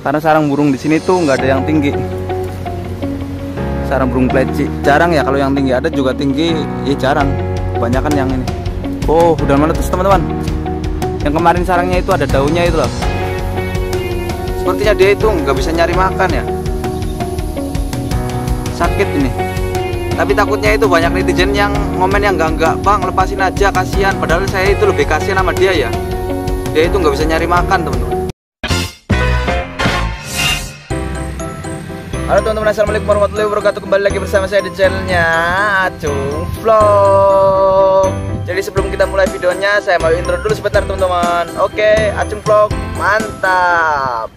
Karena sarang burung di sini tuh nggak ada yang tinggi. Sarang burung pleci jarang ya, kalau yang tinggi ada juga tinggi, ya jarang. Kebanyakan yang ini. Oh, udah menetes teman-teman. Yang kemarin sarangnya itu ada daunnya itu loh. Sepertinya dia itu nggak bisa nyari makan ya. Sakit ini. Tapi takutnya itu banyak netizen yang ngomen yang enggak bang, lepasin aja, kasihan. Padahal saya itu lebih kasihan sama dia ya. Dia itu nggak bisa nyari makan teman-teman. Halo teman-teman, assalamualaikum warahmatullahi wabarakatuh. Kembali lagi bersama saya di channelnya Acung Vlog. Jadi sebelum kita mulai videonya, saya mau intro dulu sebentar teman-teman. Oke, Acung Vlog, mantap.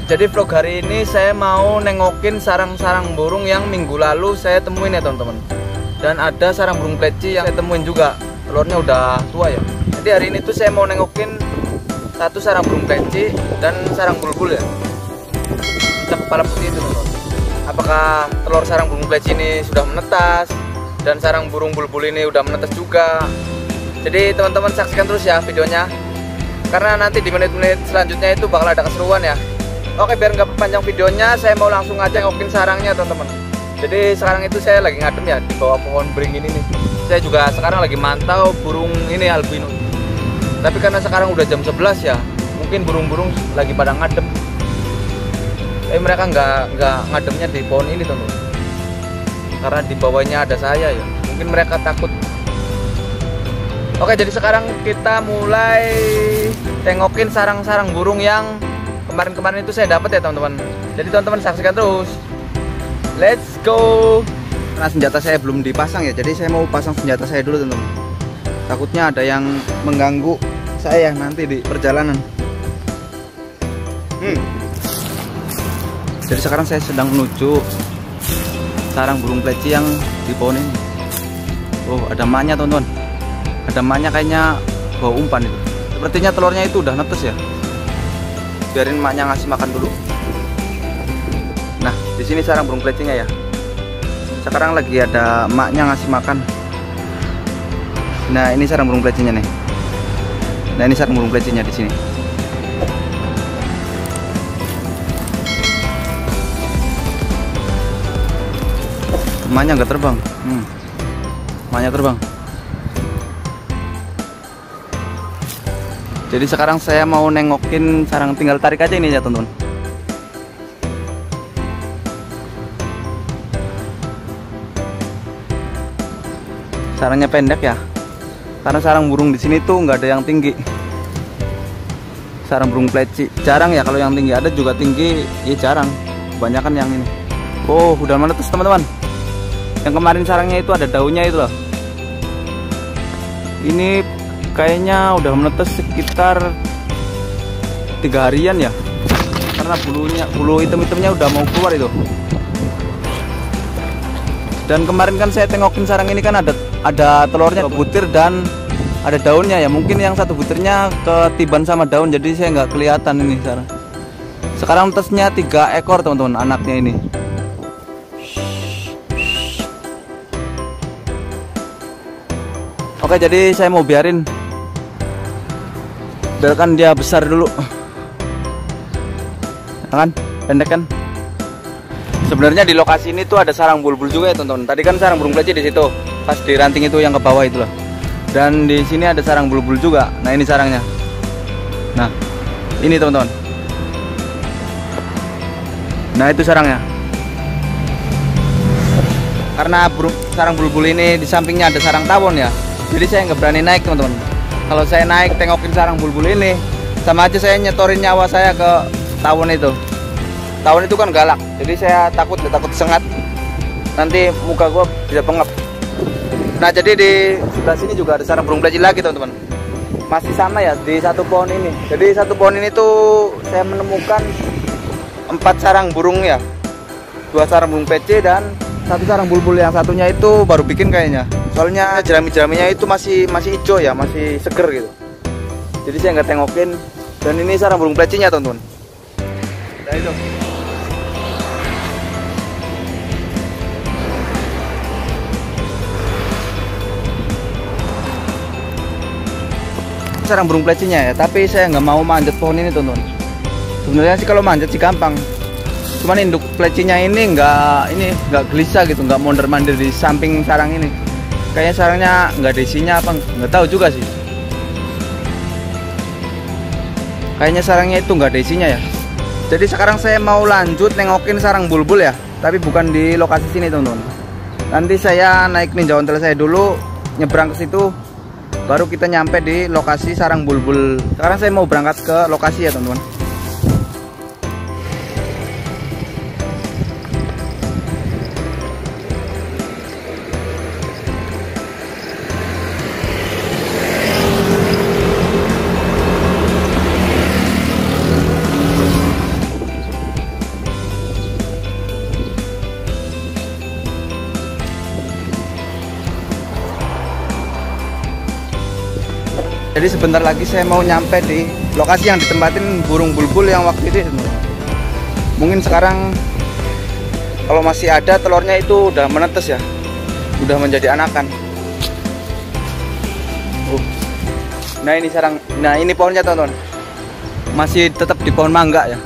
Jadi vlog hari ini saya mau nengokin sarang-sarang burung yang minggu lalu saya temuin ya teman-teman. Dan ada sarang burung pleci yang saya temuin juga, telurnya udah tua ya. Jadi hari ini tuh saya mau nengokin satu sarang burung pleci dan sarang bulbul ya, cicak kepala putih itu teman-teman. Apakah telur sarang burung pleci ini sudah menetas dan sarang burung bulbul ini udah menetas juga. Jadi teman-teman saksikan terus ya videonya, karena nanti di menit-menit selanjutnya itu bakal ada keseruan ya. Oke, biar nggak panjang videonya, saya mau langsung aja nengokin sarangnya teman-teman. Jadi sekarang itu saya lagi ngadem ya di bawah pohon beringin ini. Saya juga sekarang lagi mantau burung ini albino. Tapi karena sekarang udah jam 11 ya, mungkin burung-burung lagi pada ngadem. Tapi mereka nggak ngademnya di pohon ini teman-teman. Karena di bawahnya ada saya ya. Mungkin mereka takut. Oke, jadi sekarang kita mulai tengokin sarang-sarang burung yang kemarin-kemarin itu saya dapat ya teman-teman. Jadi teman-teman saksikan terus. Let's go. Karena senjata saya belum dipasang ya, jadi saya mau pasang senjata saya dulu teman-teman. Takutnya ada yang mengganggu saya nanti di perjalanan. Jadi sekarang saya sedang menuju sarang burung pleci yang di pohon ini. Oh, ada emaknya teman-teman. Ada emaknya kayaknya bawa umpan itu. Sepertinya telurnya itu udah netes ya. Biarin emaknya ngasih makan dulu. Nah, di sini sarang burung plecinya ya. Sekarang lagi ada emaknya ngasih makan. Nah, ini sarang burung plecinya nih. Nah, ini sarang burung plecinya di sini. Emaknya nggak terbang. Emaknya terbang. Jadi sekarang saya mau nengokin sarang, tinggal tarik aja ini ya teman-teman. Sarangnya pendek ya, karena sarang burung di sini tuh nggak ada yang tinggi. Sarang burung pleci jarang ya, kalau yang tinggi ada juga tinggi, ya jarang. Kebanyakan yang ini. Oh, udah menetes teman-teman. Yang kemarin sarangnya itu ada daunnya itu loh. Ini kayaknya udah menetes sekitar 3 harian ya, karena bulu hitam-hitamnya udah mau keluar itu. Dan kemarin kan saya tengokin sarang ini kan ada telurnya 2 butir dan ada daunnya ya. Mungkin yang 1 butirnya ketiban sama daun, jadi saya nggak kelihatan ini sarang. Sekarang netesnya 3 ekor teman-teman, anaknya ini. Oke, jadi saya mau biarkan dia besar dulu. Kan pendek kan. Sebenarnya di lokasi ini tuh ada sarang bulbul juga ya teman-teman. Tadi kan sarang burung pleci di situ, pas di ranting itu yang ke bawah itu loh. Dan di sini ada sarang bulbul juga. Nah, ini sarangnya. Nah, ini teman-teman. Nah, itu sarangnya. Karena sarang bulbul ini di sampingnya ada sarang tawon ya, jadi saya nggak berani naik teman-teman. Kalau saya naik tengokin sarang bulbul ini, sama aja saya nyetorin nyawa saya ke tawon itu. Tawon itu kan galak, jadi saya takut sengat. Nanti muka gue bisa pengap. Nah, jadi di sebelah sini juga ada sarang burung pleci lagi teman-teman. Masih sama ya, di satu pohon ini. Jadi satu pohon ini tuh saya menemukan 4 sarang burung ya. 2 sarang burung pleci dan 1 sarang bulbul. Yang satunya itu baru bikin kayaknya. Soalnya jerami-jeraminya itu masih hijau ya, masih seger gitu. Jadi saya nggak tengokin. Dan ini sarang burung plecinya teman-teman. Nah, itu. sarang burung plecinya ya, tapi saya nggak mau manjat pohon ini teman-teman. Sebenarnya sih kalau manjat sih gampang, cuman induk plecinya ini nggak gelisah gitu, nggak mondar-mandir di samping sarang ini. Kayaknya sarangnya nggak ada isinya apa, nggak tahu juga sih. Kayaknya sarangnya itu nggak ada isinya ya. Jadi sekarang saya mau lanjut nengokin sarang bulbul ya, tapi bukan di lokasi sini teman-teman. Nanti saya naik ninja ontel saya dulu, nyebrang ke situ, baru kita nyampe di lokasi sarang bulbul. Sekarang saya mau berangkat ke lokasi ya teman-teman. Jadi sebentar lagi saya mau nyampe di lokasi yang ditempatin burung bulbul yang waktu itu. Mungkin sekarang kalau masih ada telurnya itu udah menetes ya, udah menjadi anakan. Nah ini sarang, nah ini pohonnya teman-teman, masih tetap di pohon mangga ya.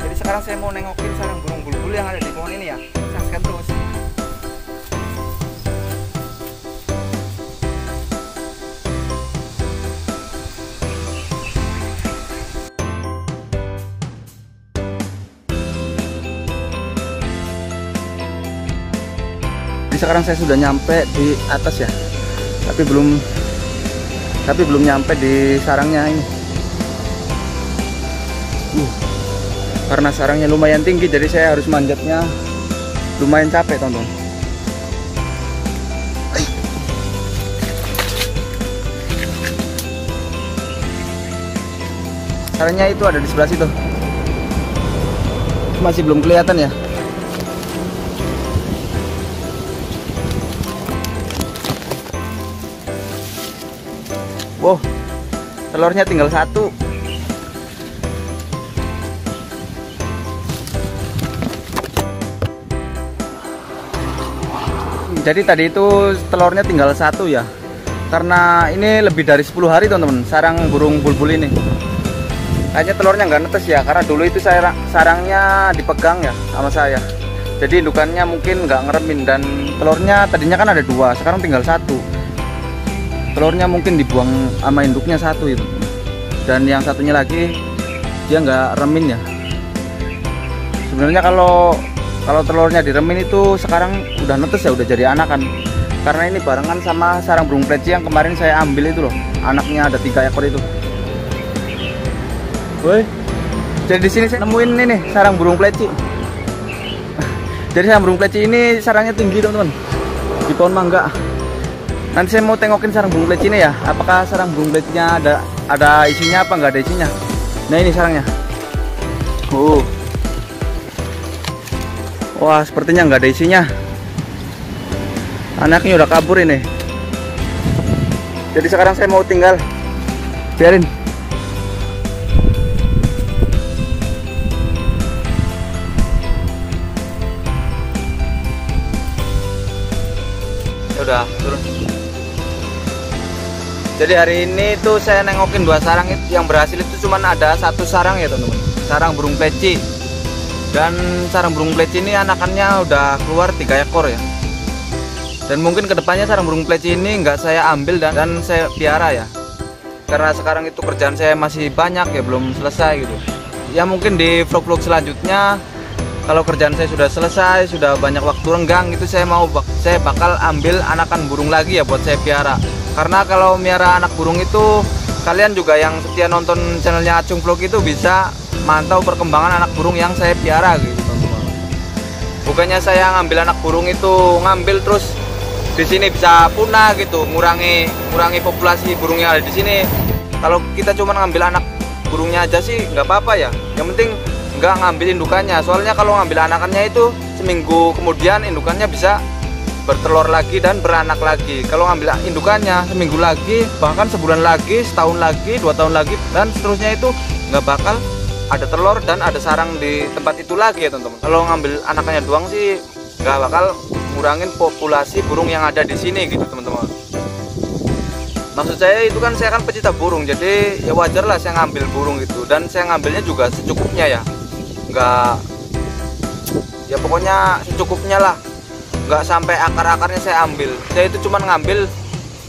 Jadi sekarang saya mau nengokin sarang burung bulbul yang ada di pohon ini ya. Saksikan terus. Sekarang saya sudah nyampe di atas ya, tapi belum nyampe di sarangnya ini. Karena sarangnya lumayan tinggi, jadi saya harus manjatnya lumayan capek teman-teman. Sarangnya itu ada di sebelah situ, masih belum kelihatan ya. Wow, telurnya tinggal satu. Jadi tadi itu telurnya tinggal satu ya. Karena ini lebih dari 10 hari teman-teman, sarang burung bulbul ini. Kayaknya telurnya nggak netes ya, karena dulu itu sarangnya dipegang ya sama saya. Jadi indukannya mungkin nggak ngeremin, dan telurnya tadinya kan ada 2, sekarang tinggal 1. Telurnya mungkin dibuang sama induknya 1 itu, dan yang satunya lagi dia nggak remin ya. Sebenarnya kalau telurnya diremin itu sekarang udah netes ya, udah jadi anakan. Karena ini barengan sama sarang burung pleci yang kemarin saya ambil itu loh, anaknya ada 3 ekor itu. Woi, jadi di sini saya nemuin ini sarang burung pleci. Jadi sarang burung pleci ini sarangnya tinggi teman-teman, di pohon mangga. Nanti saya mau tengokin sarang burung pleci ini ya, apakah sarang burung plecinya ada isinya apa nggak ada isinya. Nah ini sarangnya. Wah, sepertinya nggak ada isinya. Anaknya udah kabur ini. Jadi sekarang saya mau tinggal biarin. Ya udah turun. Jadi hari ini tuh saya nengokin 2 sarang, yang berhasil itu cuman ada 1 sarang ya teman-teman, sarang burung pleci. Dan sarang burung pleci ini anakannya udah keluar 3 ekor ya. Dan mungkin kedepannya sarang burung pleci ini nggak saya ambil dan saya piara ya, karena sekarang itu kerjaan saya masih banyak ya, belum selesai gitu. Ya mungkin di vlog-vlog selanjutnya kalau kerjaan saya sudah selesai, sudah banyak waktu renggang gitu, saya bakal ambil anakan burung lagi ya buat saya piara. Karena kalau miara anak burung itu, kalian juga yang setia nonton channelnya Acung Vlog itu bisa mantau perkembangan anak burung yang saya piara gitu teman-teman. Bukannya saya ngambil anak burung itu ngambil terus di sini bisa punah gitu, ngurangi populasi burung yang ada di sini. Kalau kita cuma ngambil anak burungnya aja sih nggak apa-apa ya. Yang penting nggak ngambil indukannya. Soalnya kalau ngambil anakannya itu seminggu kemudian indukannya bisa bertelur lagi dan beranak lagi. Kalau ngambil indukannya seminggu lagi, bahkan sebulan lagi, setahun lagi, 2 tahun lagi, dan seterusnya itu nggak bakal ada telur dan ada sarang di tempat itu lagi ya teman-teman. Kalau ngambil anakannya doang sih nggak bakal ngurangin populasi burung yang ada di sini gitu teman-teman. Maksud saya itu kan saya kan pecinta burung, jadi ya wajar lah saya ngambil burung gitu, dan saya ngambilnya juga secukupnya ya, nggak, ya pokoknya secukupnya lah, nggak sampai akar-akarnya saya ambil. Saya itu cuma ngambil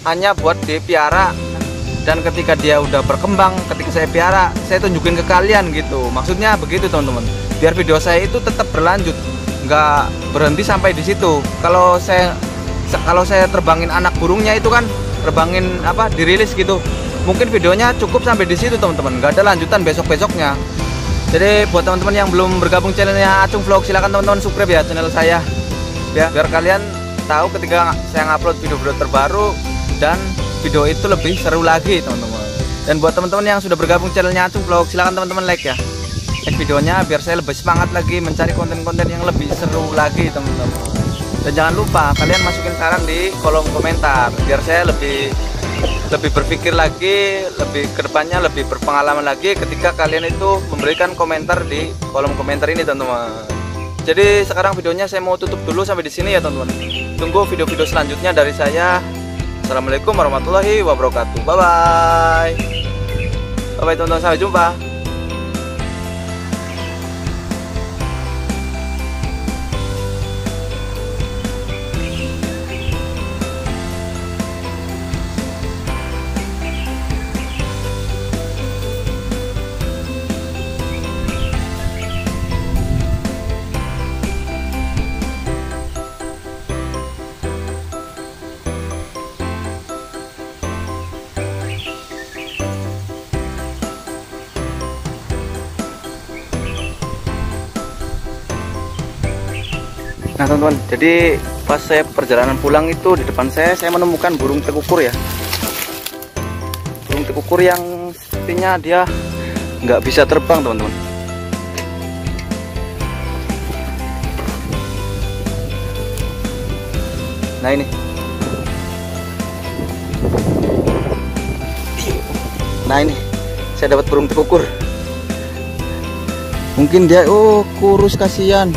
hanya buat dipiara, dan ketika dia udah berkembang, ketika saya piara, saya tunjukin ke kalian gitu. Maksudnya begitu teman-teman, biar video saya itu tetap berlanjut, nggak berhenti sampai di situ. Kalau saya terbangin anak burungnya itu kan terbangin apa, dirilis gitu, mungkin videonya cukup sampai di situ teman-teman, nggak ada lanjutan besoknya. Jadi buat teman-teman yang belum bergabung channelnya Acung Vlog, silahkan teman-teman subscribe ya channel saya ya, biar kalian tahu ketika saya ngupload video-video terbaru dan video itu lebih seru lagi teman-teman. Dan buat teman-teman yang sudah bergabung channelnya Acung Vlog, silahkan teman-teman like ya, like videonya biar saya lebih semangat lagi mencari konten-konten yang lebih seru lagi teman-teman. Dan jangan lupa kalian masukin saran di kolom komentar biar saya lebih berpikir lagi, lebih kedepannya lebih berpengalaman lagi ketika kalian itu memberikan komentar di kolom komentar ini teman-teman. Jadi sekarang videonya saya mau tutup dulu sampai di sini ya teman-teman. Tunggu video-video selanjutnya dari saya. Assalamualaikum warahmatullahi wabarakatuh. Bye bye. Bye bye teman-teman, sampai jumpa. Nah teman-teman, jadi pas saya perjalanan pulang itu di depan saya menemukan burung tekukur ya. Burung tekukur yang sepertinya dia nggak bisa terbang teman-teman. Nah ini. Nah ini, saya dapat burung tekukur. Mungkin dia, oh kurus, kasihan.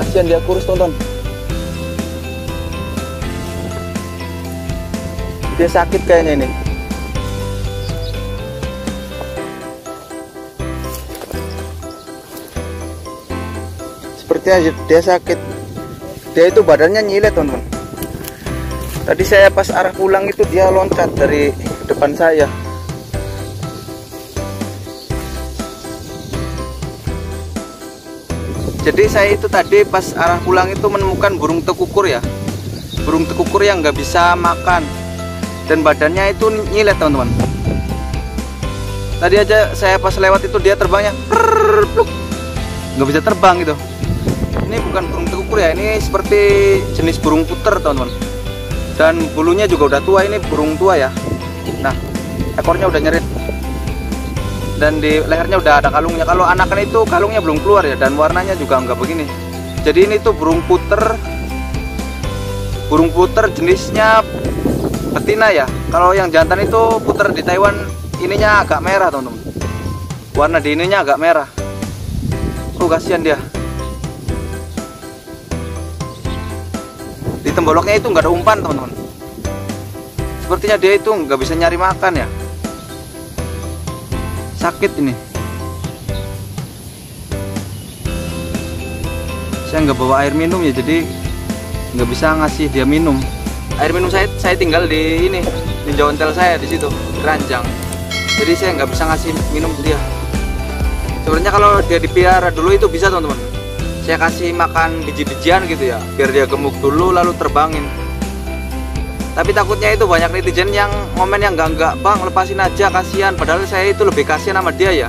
Kasihan dia kurus teman-teman. Dia sakit kayaknya ini. Sepertinya dia sakit. Dia itu badannya nyilet teman-teman. Tadi saya pas arah pulang itu dia loncat dari depan saya. Jadi saya itu tadi pas arah pulang itu menemukan burung tekukur ya. Burung tekukur yang nggak bisa makan dan badannya itu nyilet teman-teman. Tadi aja saya pas lewat itu dia terbangnya nggak bisa terbang gitu. Ini bukan burung tekukur ya, ini seperti jenis burung puter teman-teman. Dan bulunya juga udah tua, ini burung tua ya. Nah ekornya udah nyerit dan di lehernya udah ada kalungnya. Kalau anakan itu kalungnya belum keluar ya, dan warnanya juga enggak begini. Jadi ini tuh burung puter jenisnya betina ya. Kalau yang jantan itu puter di Taiwan ininya agak merah teman-teman, warna di ininya agak merah. Oh kasihan dia. Di temboloknya itu nggak ada umpan teman-teman. Sepertinya dia itu nggak bisa nyari makan ya. Sakit ini. Saya nggak bawa air minum ya, jadi nggak bisa ngasih dia minum. Air minum saya tinggal di ini, di ontel saya di situ, keranjang. Jadi saya nggak bisa ngasih minum dia. Sebenarnya kalau dia dipelihara dulu itu bisa teman-teman. Saya kasih makan biji-bijian gitu ya, biar dia gemuk dulu lalu terbangin. Tapi takutnya itu banyak netizen yang komen yang enggak bang, lepasin aja, kasihan. Padahal saya itu lebih kasihan sama dia ya.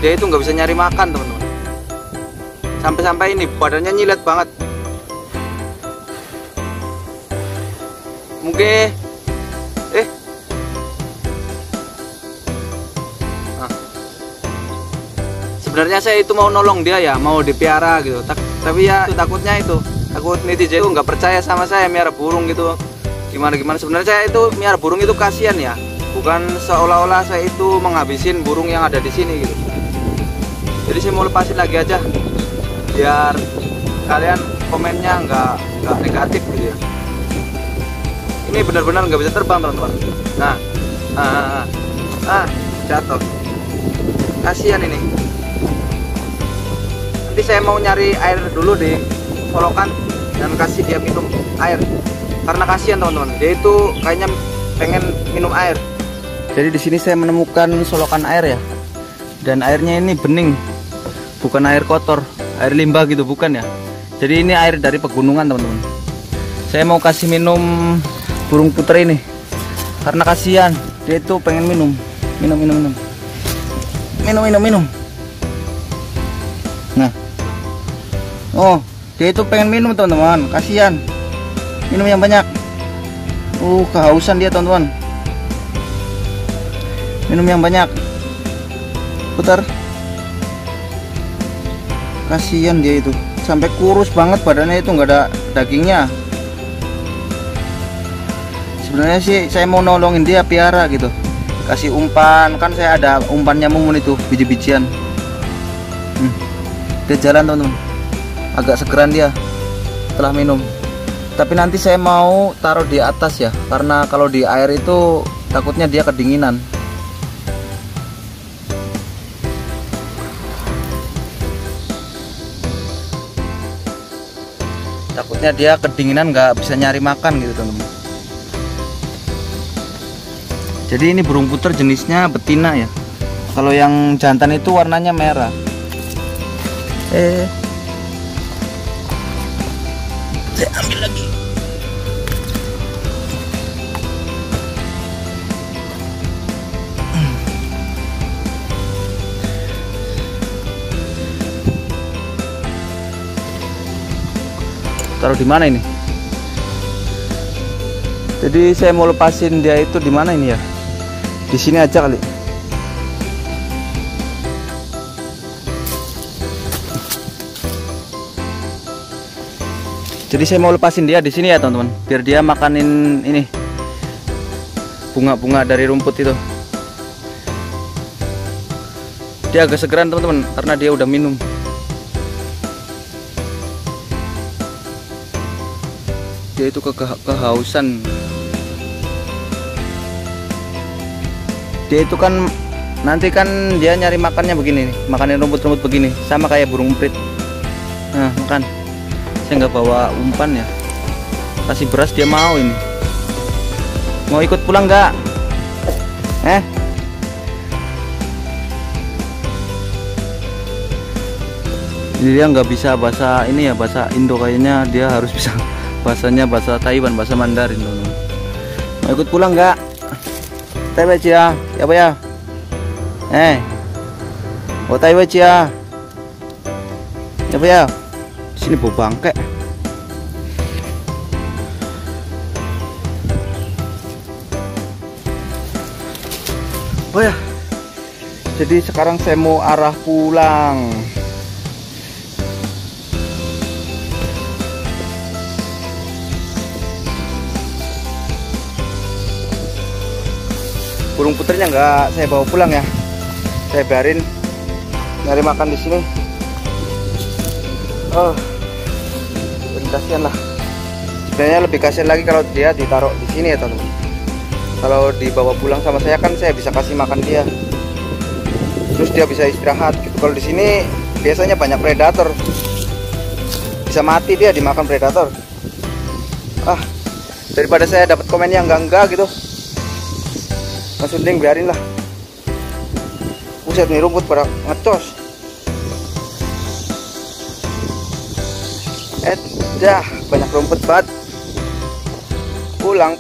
Dia itu nggak bisa nyari makan teman-teman. Sampai-sampai ini badannya nyilet banget. Mungkin sebenarnya saya itu mau nolong dia ya, mau dipiara gitu. Tapi ya takutnya itu, takut netizen itu nggak percaya sama saya miara burung gitu. Gimana sebenarnya saya itu miara burung itu kasihan ya, bukan seolah-olah saya itu menghabisin burung yang ada di sini gitu. Jadi saya mau lepasin lagi aja biar kalian komennya nggak negatif gitu ya. ini benar-benar nggak bisa terbang teman-teman. Nah, jatuh. Kasihan ini. Nanti saya mau nyari air dulu di solokan dan kasih dia minum air. Karena kasihan teman-teman, dia itu kayaknya pengen minum air. Jadi di sini saya menemukan solokan air ya. Dan airnya ini bening, bukan air kotor, air limbah gitu, bukan ya. Jadi ini air dari pegunungan teman-teman. Saya mau kasih minum burung puter ini karena kasihan, dia itu pengen minum. Nah, oh, dia itu pengen minum teman-teman, kasihan. Minum yang banyak. Kehausan dia teman-teman. Minum yang banyak. Putar. Kasihan dia itu, sampai kurus banget badannya, itu nggak ada dagingnya. Sebenarnya sih saya mau nolongin dia piara gitu, kasih umpan, kan saya ada umpannya mumun itu, biji-bijian. Dia jalan teman-teman, agak segeran dia setelah minum. Tapi nanti saya mau taruh di atas ya, karena kalau di air itu takutnya dia kedinginan. Takutnya dia kedinginan, nggak bisa nyari makan gitu teman-teman. Jadi ini burung puter jenisnya betina ya. Kalau yang jantan itu warnanya merah. Saya ambil lagi. Taruh di mana ini? Jadi saya mau lepasin dia itu di mana ini ya? Di sini aja kali. Jadi saya mau lepasin dia di sini ya teman-teman, biar dia makanin ini bunga-bunga dari rumput itu. Dia agak segeran teman-teman karena dia udah minum. Dia itu kehausan. Dia itu kan nanti kan dia nyari makannya begini nih, makanin rumput-rumput begini, sama kayak burung emprit. Nah, makan. Saya nggak bawa umpan ya, kasih beras dia mau ini. Mau ikut pulang nggak? Jadi dia nggak bisa bahasa ini ya, bahasa Indo, kayaknya dia harus bisa bahasanya bahasa Taiwan, bahasa Mandarin. Mau ikut pulang nggak? Taiwan ya, ya apa ya? Mau Taiwan ya? Ya apa ya? Sini bau bangke. Oh ya, jadi sekarang saya mau arah pulang. Burung puternya nggak saya bawa pulang ya, saya biarin nyari makan di sini. Kasihan lah. Sebenarnya lebih kasihan lagi kalau dia ditaruh di sini ya teman-teman. Kalau dibawa pulang sama saya kan saya bisa kasih makan dia, terus dia bisa istirahat gitu. Kalau di sini biasanya banyak predator, bisa mati dia dimakan predator. Daripada saya dapat komen yang enggak gitu, Mas Unding biarin lah. Buset nih, rumput pada ngecos. Dah banyak rumput banget. Pulang